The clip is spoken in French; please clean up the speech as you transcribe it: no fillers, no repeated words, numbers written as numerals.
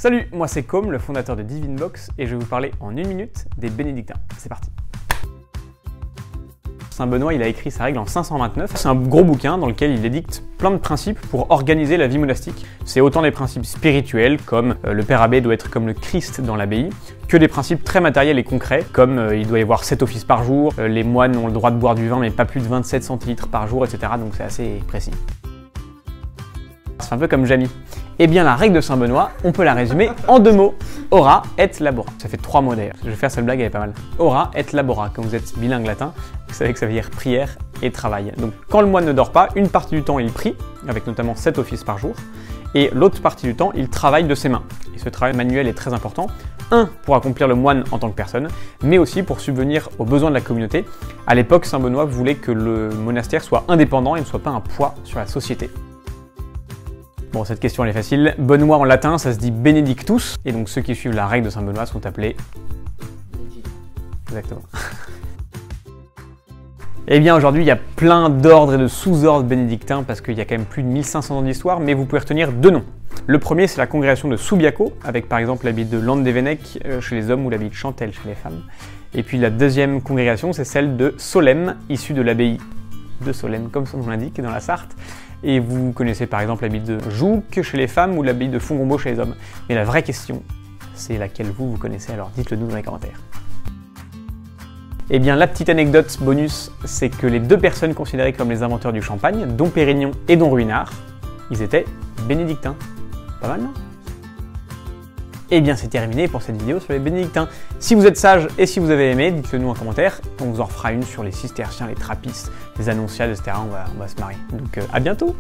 Salut, moi c'est Com, le fondateur de Divinebox, et je vais vous parler en 1 minute des bénédictins. C'est parti. Saint Benoît, il a écrit sa règle en 529. C'est un gros bouquin dans lequel il édicte plein de principes pour organiser la vie monastique. C'est autant des principes spirituels, comme le père abbé doit être comme le Christ dans l'abbaye, que des principes très matériels et concrets, comme il doit y avoir 7 offices par jour, les moines ont le droit de boire du vin mais pas plus de 27 centilitres par jour, etc. Donc c'est assez précis. C'est un peu comme Jamie. Eh bien la règle de Saint Benoît, on peut la résumer en 2 mots. Ora et labora. Ça fait 3 mots d'ailleurs. Je vais faire cette blague, elle est pas mal. Ora et labora. Quand vous êtes bilingue latin, vous savez que ça veut dire prière et travail. Donc quand le moine ne dort pas, une partie du temps il prie, avec notamment 7 offices par jour, et l'autre partie du temps il travaille de ses mains. Et ce travail manuel est très important. Pour accomplir le moine en tant que personne, mais aussi pour subvenir aux besoins de la communauté. À l'époque, Saint Benoît voulait que le monastère soit indépendant et ne soit pas un poids sur la société. Bon, cette question elle est facile. Benoît en latin, ça se dit Benedictus, et donc ceux qui suivent la règle de Saint Benoît sont appelés... Exactement. Eh bien aujourd'hui, il y a plein d'ordres et de sous-ordres bénédictins, parce qu'il y a quand même plus de 1500 ans d'histoire, mais vous pouvez retenir 2 noms. Le premier, c'est la congrégation de Subiaco, avec par exemple l'habit de Landévennec chez les hommes ou l'habit de Chantelle chez les femmes. Et puis la deuxième congrégation, c'est celle de Solesmes, issue de l'abbaye de Solesmes, comme son nom l'indique, dans la Sarthe. Et vous connaissez par exemple l'habit de Jouques chez les femmes ou l'habit de Fongombault chez les hommes. Mais la vraie question, c'est laquelle vous connaissez, alors dites-le nous dans les commentaires. Eh bien, la petite anecdote bonus, c'est que les 2 personnes considérées comme les inventeurs du champagne, Dom Pérignon et Dom Ruinart, ils étaient bénédictins. Pas mal, non? Eh bien, c'est terminé pour cette vidéo sur les bénédictins. Si vous êtes sage et si vous avez aimé, dites-le nous en commentaire. On vous en refera une sur les cisterciens, les trappistes, les annonciades, etc. On va se marrer. Donc, à bientôt!